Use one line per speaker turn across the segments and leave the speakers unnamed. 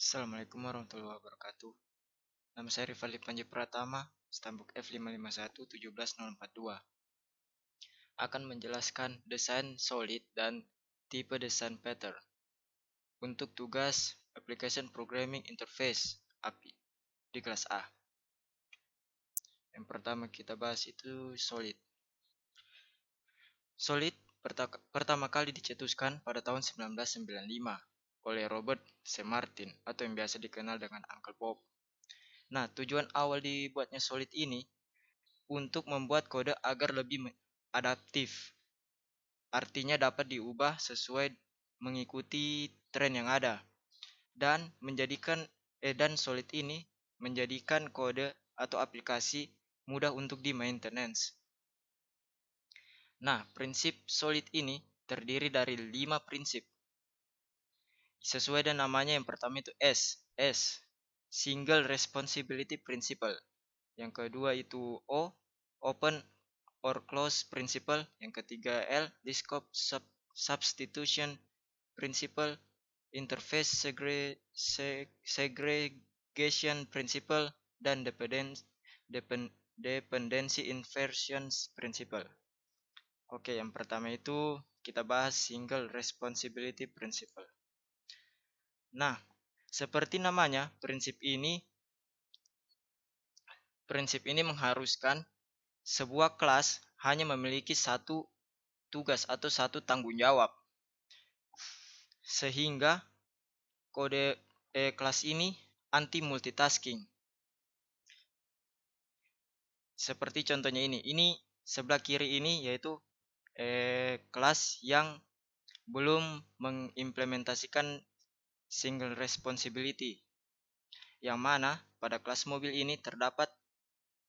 Assalamualaikum warahmatullahi wabarakatuh. Nama saya Rivaldi Panji Pratama, stambuk F55117042. Akan menjelaskan desain solid dan tipe desain pattern. Untuk tugas Application Programming Interface API di kelas A. Yang pertama kita bahas itu solid. Solid pertama kali dicetuskan pada tahun 1995 oleh Robert C. Martin atau yang biasa dikenal dengan Uncle Bob. Nah, tujuan awal dibuatnya solid ini untuk membuat kode agar lebih adaptif. Artinya dapat diubah sesuai mengikuti tren yang ada dan solid ini menjadikan kode atau aplikasi mudah untuk di-maintenance. Nah, prinsip solid ini terdiri dari 5 prinsip. Sesuai dengan namanya, yang pertama itu S, Single Responsibility Principle. Yang kedua itu O, Open or Close Principle. Yang ketiga L, Scope Substitution Principle, Interface Segregation Principle, dan Dependency Inversion Principle. Oke, yang pertama itu kita bahas Single Responsibility Principle. Nah, seperti namanya, prinsip ini mengharuskan sebuah kelas hanya memiliki satu tugas atau satu tanggung jawab. Sehingga kode kelas ini anti multitasking. Seperti contohnya ini. Ini sebelah kiri ini yaitu kelas yang belum mengimplementasikan single responsibility. Yang mana pada kelas mobil ini terdapat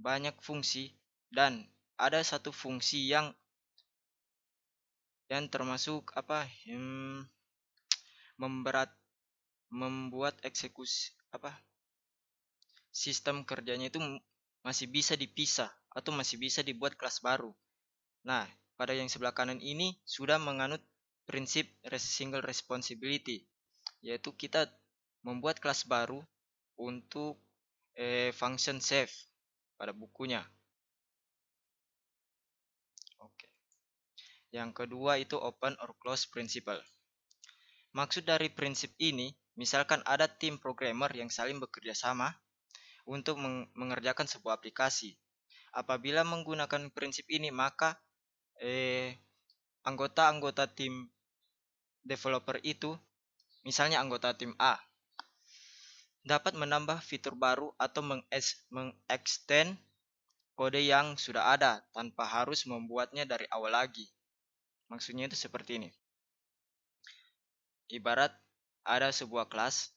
banyak fungsi dan ada satu fungsi yang termasuk membuat eksekusi sistem kerjanya itu masih bisa dipisah atau masih bisa dibuat kelas baru. Nah, pada yang sebelah kanan ini sudah menganut prinsip single responsibility, yaitu kita membuat kelas baru untuk function save pada bukunya. Oke. Yang kedua itu open or close principle. Maksud dari prinsip ini, misalkan ada tim programmer yang saling bekerja sama untuk mengerjakan sebuah aplikasi. Apabila menggunakan prinsip ini, maka anggota-anggota tim developer itu, misalnya anggota tim A, dapat menambah fitur baru atau mengextend kode yang sudah ada tanpa harus membuatnya dari awal lagi. Maksudnya itu seperti ini. Ibarat ada sebuah kelas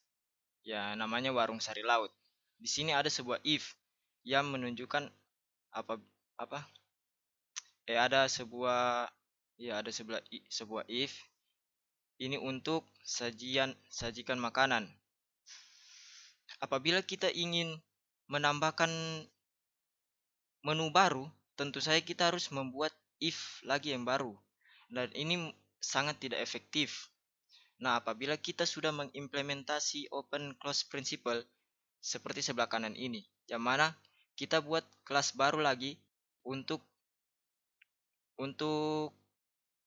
ya namanya warung sari laut. Di sini ada sebuah if yang menunjukkan ada sebuah if ini untuk sajikan makanan. Apabila kita ingin menambahkan menu baru, tentu saja kita harus membuat if lagi yang baru. Dan ini sangat tidak efektif. Nah, apabila kita sudah mengimplementasi open close principle seperti sebelah kanan ini, yang mana kita buat kelas baru lagi untuk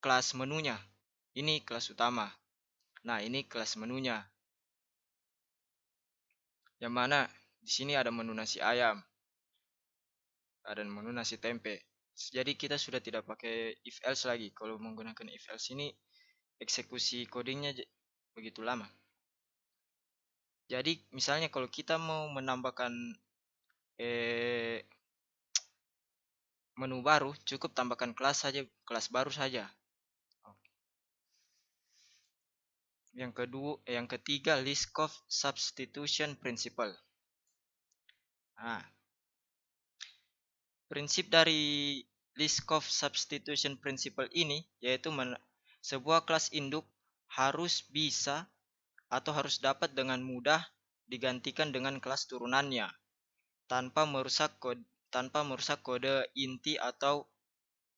kelas menunya. Ini kelas utama. Nah, ini kelas menunya. Yang mana di sini ada menu nasi ayam. Ada menu nasi tempe. Jadi kita sudah tidak pakai if else lagi. Kalau menggunakan if else ini eksekusi codingnya begitu lama. Jadi misalnya kalau kita mau menambahkan menu baru, cukup tambahkan kelas baru saja. Yang ketiga, Liskov Substitution Principle. Nah, prinsip dari Liskov Substitution Principle ini yaitu sebuah kelas induk harus bisa atau harus dapat dengan mudah digantikan dengan kelas turunannya tanpa merusak kode inti atau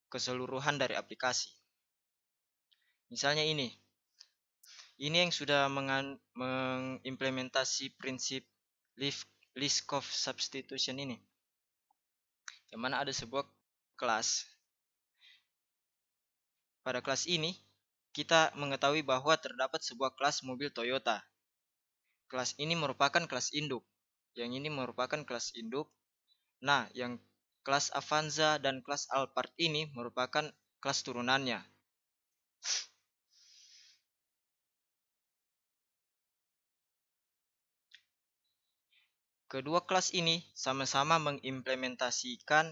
keseluruhan dari aplikasi. Misalnya ini. Ini yang sudah mengimplementasi prinsip Liskov substitution ini. Yang mana ada sebuah kelas. Pada kelas ini, kita mengetahui bahwa terdapat sebuah kelas mobil Toyota. Kelas ini merupakan kelas induk. Yang ini merupakan kelas induk. Nah, yang kelas Avanza dan kelas Alphard ini merupakan kelas turunannya. Kedua kelas ini sama-sama mengimplementasikan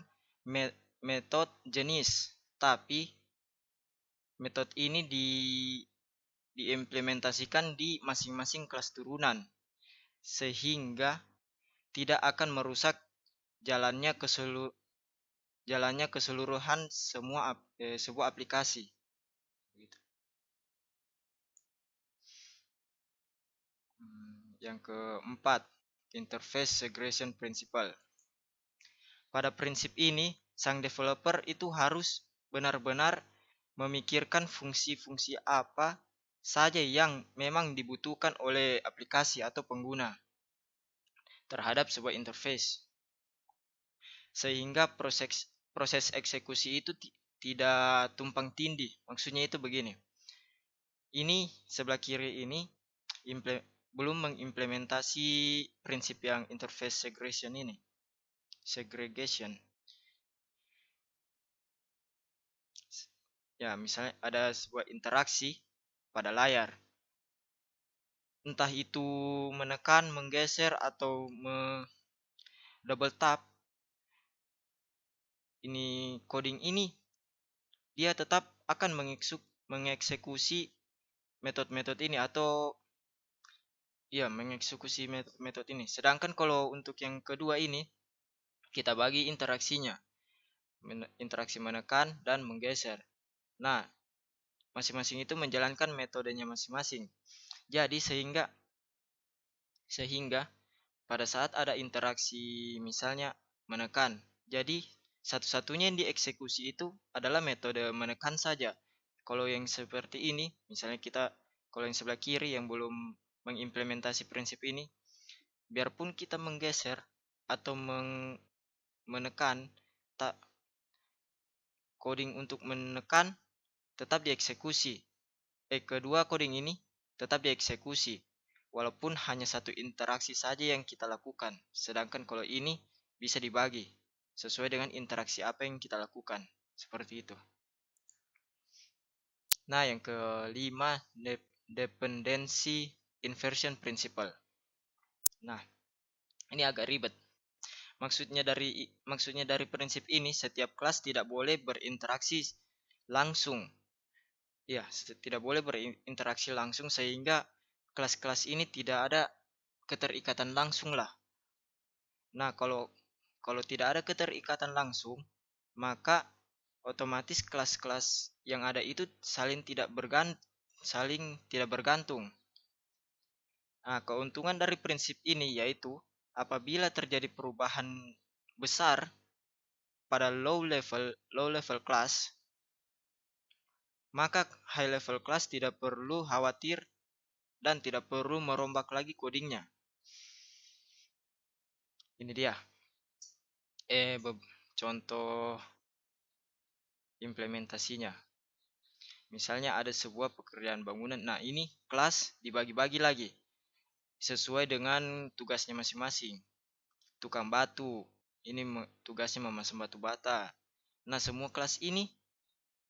metode jenis, tapi metode ini diimplementasikan di masing-masing kelas turunan, sehingga tidak akan merusak jalannya keseluruhan sebuah aplikasi. Yang keempat, interface segregation principle. Pada prinsip ini, sang developer itu harus benar-benar memikirkan fungsi-fungsi apa saja yang memang dibutuhkan oleh aplikasi atau pengguna terhadap sebuah interface. Sehingga proses eksekusi itu tidak tumpang tindih. Maksudnya itu begini. Ini sebelah kiri ini belum mengimplementasi prinsip yang interface segregation ini. Segregation. Ya, misalnya ada sebuah interaksi pada layar. Entah itu menekan, menggeser, atau double tap. Ini coding ini dia tetap akan mengeksekusi metode-metode ini atau ya mengeksekusi metode ini. Sedangkan kalau untuk yang kedua ini kita bagi interaksinya. Interaksi menekan dan menggeser. Nah, masing-masing itu menjalankan metodenya masing-masing. Jadi sehingga pada saat ada interaksi misalnya menekan, jadi satu-satunya yang dieksekusi itu adalah metode menekan saja. Kalau yang seperti ini, misalnya kalau yang sebelah kiri yang belum mengimplementasi prinsip ini, biarpun kita menggeser atau menekan, tak coding untuk menekan tetap dieksekusi. Kedua coding ini tetap dieksekusi. Walaupun hanya satu interaksi saja yang kita lakukan. Sedangkan kalau ini bisa dibagi sesuai dengan interaksi apa yang kita lakukan. Seperti itu. Nah, yang kelima, dependency inversion principle. Nah, ini agak ribet. Maksudnya dari prinsip ini, setiap kelas tidak boleh berinteraksi langsung. Ya, tidak boleh berinteraksi langsung sehingga kelas-kelas ini tidak ada keterikatan langsung lah. Nah, kalau tidak ada keterikatan langsung, maka otomatis kelas-kelas yang ada itu saling tidak bergantung. Nah, keuntungan dari prinsip ini yaitu apabila terjadi perubahan besar pada low level class, maka high level class tidak perlu khawatir dan tidak perlu merombak lagi codingnya. Ini dia. Contoh implementasinya. Misalnya ada sebuah pekerjaan bangunan. Nah, ini kelas dibagi-bagi lagi sesuai dengan tugasnya masing-masing. Tukang batu, ini tugasnya memasang batu bata. Nah, semua kelas ini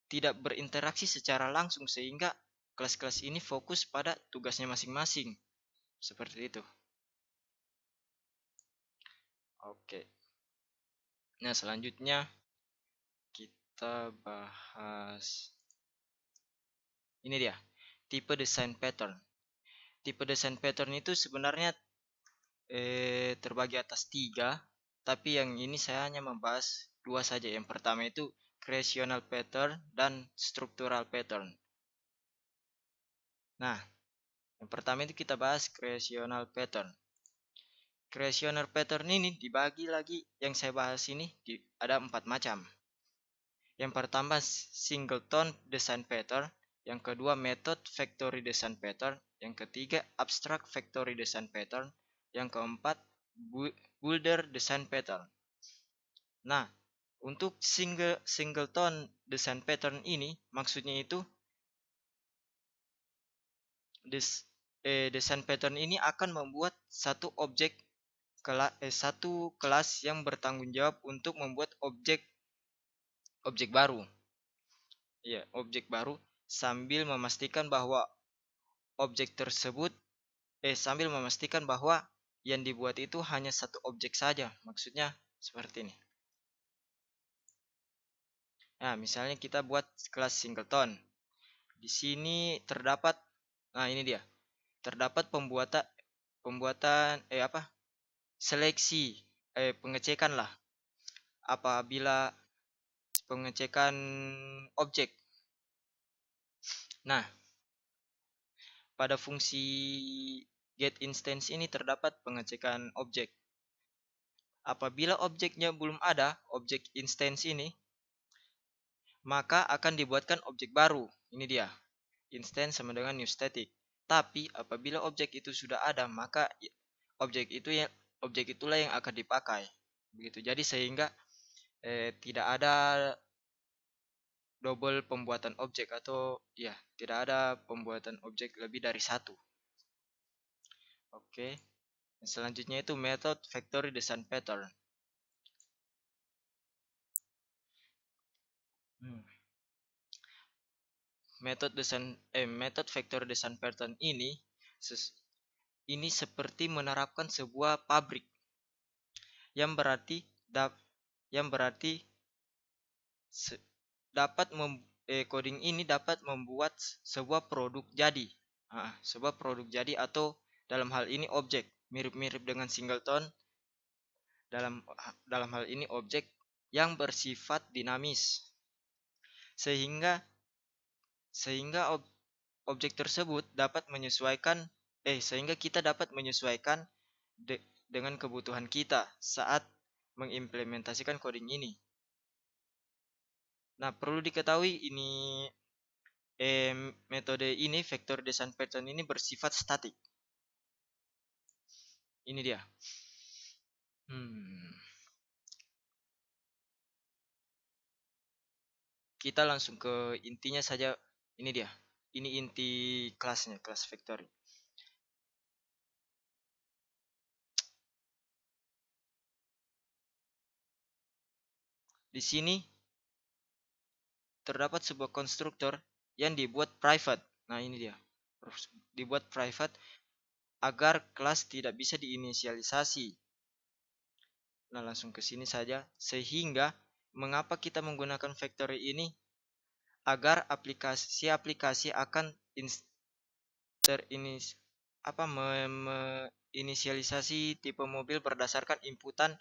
tidak berinteraksi secara langsung sehingga kelas-kelas ini fokus pada tugasnya masing-masing. Seperti itu. Oke. Nah, selanjutnya kita bahas ini dia, tipe desain pattern. Tipe desain pattern itu sebenarnya terbagi atas 3, tapi yang ini saya hanya membahas 2 saja. Yang pertama itu creational pattern dan structural pattern. Nah, yang pertama itu kita bahas creational pattern. Creational pattern ini dibagi lagi, yang saya bahas ini ada 4 macam. Yang pertama singleton design pattern, Yang kedua, method factory design pattern. Yang ketiga, abstract factory design pattern. Yang keempat, builder design pattern. Nah, untuk singleton design pattern ini maksudnya itu design pattern ini akan membuat satu satu kelas yang bertanggung jawab untuk membuat objek baru. Ya, objek baru sambil memastikan bahwa objek tersebut sambil memastikan bahwa yang dibuat itu hanya satu objek saja. Maksudnya seperti ini. Nah, misalnya kita buat kelas singleton. Di sini terdapat, nah ini dia. Terdapat pembuatan seleksi pengecekan lah. Apabila pengecekan objek. Nah, pada fungsi get instance ini terdapat pengecekan objek. Apabila objeknya belum ada, objek instance ini, maka akan dibuatkan objek baru. Ini dia. Instance sama dengan new static. Tapi apabila objek itu sudah ada, maka objek itulah yang akan dipakai. Begitu. Jadi sehingga tidak ada double pembuatan objek atau ya, tidak ada pembuatan objek lebih dari satu. Oke. Selanjutnya itu method factory design pattern. Method factory design pattern ini seperti menerapkan sebuah pabrik yang berarti coding ini dapat membuat sebuah produk jadi. Sebuah produk jadi atau dalam hal ini objek mirip-mirip dengan singleton. Dalam hal ini objek yang bersifat dinamis. Sehingga objek tersebut dapat menyesuaikan sehingga kita dapat menyesuaikan dengan kebutuhan kita saat mengimplementasikan coding ini. Nah, perlu diketahui ini metode ini vector design pattern ini bersifat statik. Ini dia. Kita langsung ke intinya saja. Ini dia. Ini inti kelasnya, kelas factory. Di sini terdapat sebuah konstruktor yang dibuat private. Nah, ini dia. Dibuat private agar kelas tidak bisa diinisialisasi. Nah, langsung ke sini saja. Sehingga mengapa kita menggunakan factory ini? Agar aplikasi akan menginisialisasi tipe mobil berdasarkan inputan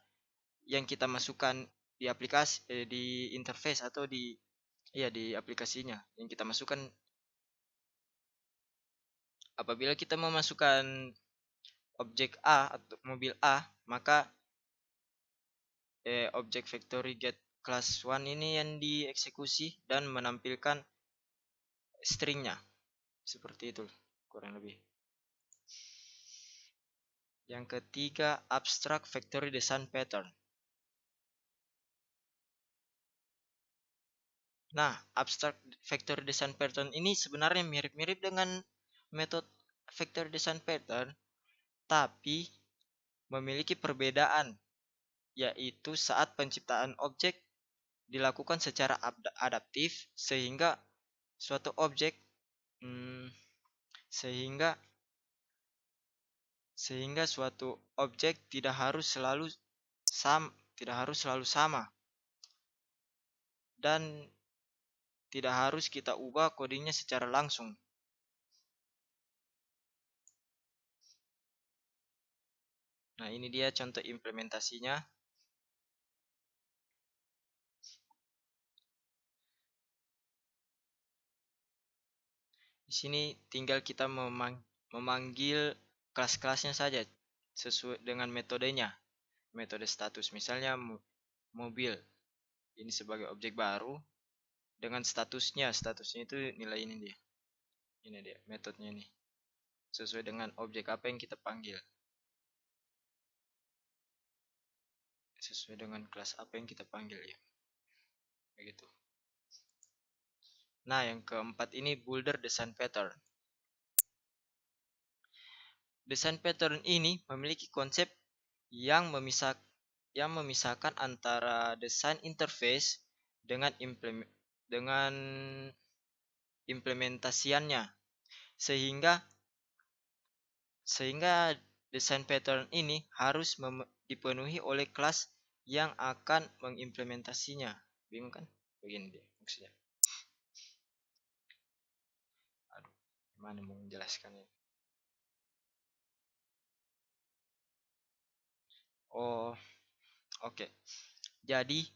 yang kita masukkan di aplikasi di interface atau di aplikasinya yang kita masukkan. Apabila kita memasukkan objek A atau mobil A, maka objek factory get class 1 ini yang dieksekusi dan menampilkan stringnya. Seperti itu kurang lebih. Yang ketiga, abstract factory design pattern. Nah, abstract factory design pattern ini sebenarnya mirip-mirip dengan metode factory design pattern, tapi memiliki perbedaan, yaitu saat penciptaan objek dilakukan secara adaptif sehingga suatu objek sehingga suatu objek tidak harus selalu sama dan tidak harus kita ubah codingnya secara langsung. Nah, ini dia contoh implementasinya. Di sini tinggal kita memanggil kelas-kelasnya saja sesuai dengan metodenya. Metode status misalnya mobil. Ini sebagai objek baru dengan statusnya itu nilai ini dia. Ini dia metodenya ini. Sesuai dengan objek apa yang kita panggil. Sesuai dengan kelas apa yang kita panggil ya. Begitu. Nah, yang keempat ini Boulder Design Pattern. Design pattern ini memiliki konsep yang memisahkan antara desain interface dengan dengan implementasiannya, sehingga desain pattern ini harus dipenuhi oleh kelas yang akan mengimplementasinya. Bingung kan? Begini dia maksudnya. Aduh, gimana mau menjelaskannya? Oh, oke. Jadi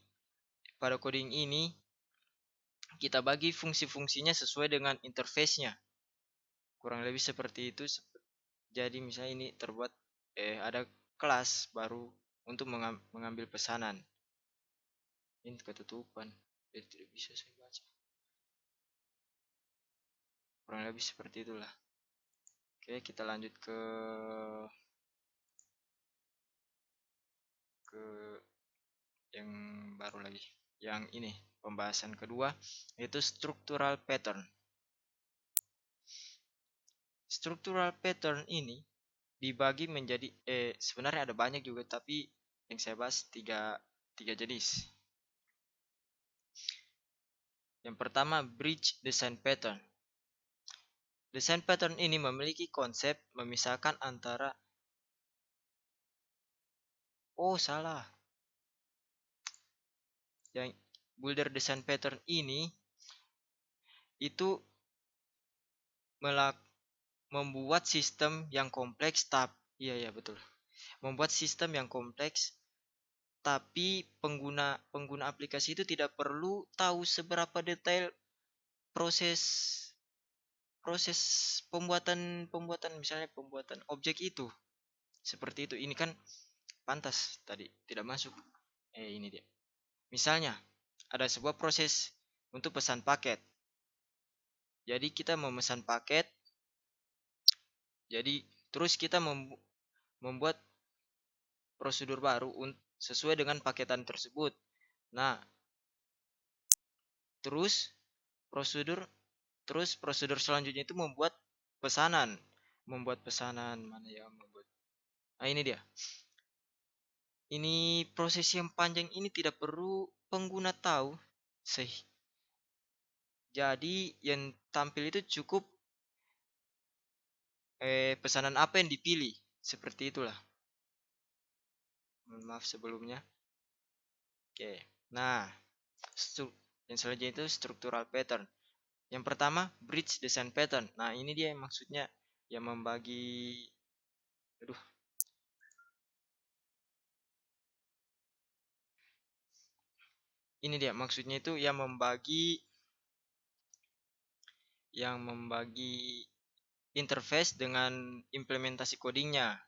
pada coding ini kita bagi fungsi-fungsinya sesuai dengan interface-nya. Kurang lebih seperti itu. Jadi misalnya ini terbuat ada kelas baru untuk mengambil pesanan. Ini ketutupan. Jadi tidak bisa saya baca. Kurang lebih seperti itulah. Oke, kita lanjut ke yang baru lagi. Yang ini, pembahasan kedua yaitu structural pattern. Structural pattern ini dibagi menjadi sebenarnya ada banyak juga, tapi yang saya bahas tiga jenis. Yang pertama, bridge design pattern. Design pattern ini memiliki konsep memisahkan antara salah. Yang Boulder design pattern ini itu membuat sistem yang kompleks iya betul. Membuat sistem yang kompleks tapi pengguna aplikasi itu tidak perlu tahu seberapa detail proses proses pembuatan misalnya pembuatan objek itu. Seperti itu. Ini kan pantas tadi tidak masuk. Ini dia. Misalnya ada sebuah proses untuk pesan paket. Jadi kita memesan paket. Jadi terus kita membuat prosedur baru sesuai dengan paketan tersebut. Nah, terus prosedur prosedur selanjutnya itu membuat pesanan mana ya membuat. Nah, ini dia. Ini proses yang panjang ini tidak perlu pengguna tahu. Jadi yang tampil itu cukup pesanan apa yang dipilih. Seperti itulah. Maaf sebelumnya. Oke. Nah, yang selanjutnya itu structural pattern. Yang pertama, bridge design pattern. Nah, ini dia yang maksudnya yang membagi Ini dia maksudnya itu yang membagi interface dengan implementasi codingnya.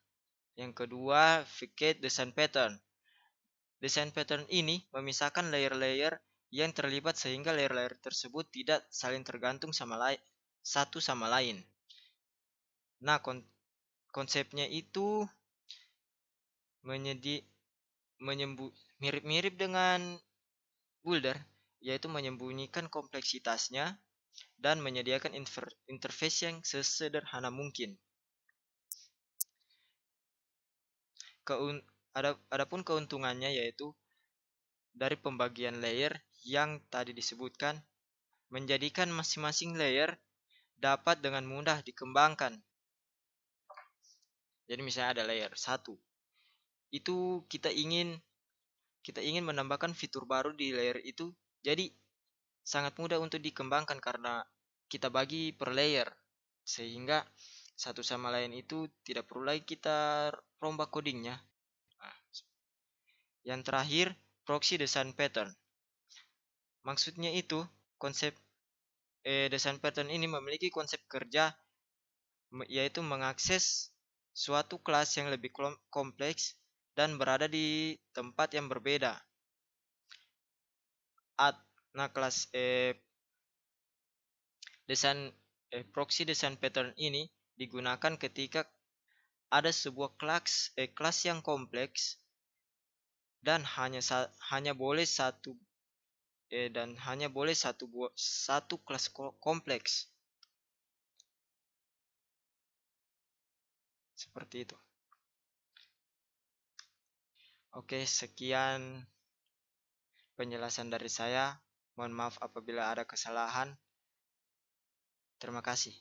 Yang kedua, facade design pattern. Design pattern ini memisahkan layer-layer yang terlibat sehingga layer-layer tersebut tidak saling tergantung satu sama lain. Nah, konsepnya itu mirip-mirip dengan Boulder, yaitu menyembunyikan kompleksitasnya dan menyediakan interface yang sesederhana mungkin. Adapun keuntungannya yaitu dari pembagian layer yang tadi disebutkan, menjadikan masing-masing layer dapat dengan mudah dikembangkan. Jadi misalnya ada layer 1. Itu kita ingin menambahkan fitur baru di layer itu. Jadi sangat mudah untuk dikembangkan karena kita bagi per layer. Sehingga satu sama lain itu tidak perlu lagi kita rombak codingnya. Nah, yang terakhir, proxy design pattern. Maksudnya itu konsep design pattern ini memiliki konsep kerja yaitu mengakses suatu kelas yang lebih kompleks dan berada di tempat yang berbeda. Nah, kelas desain proxy design pattern ini digunakan ketika ada sebuah kelas yang kompleks dan hanya boleh satu kelas kompleks seperti itu. Oke, sekian penjelasan dari saya. Mohon maaf apabila ada kesalahan. Terima kasih.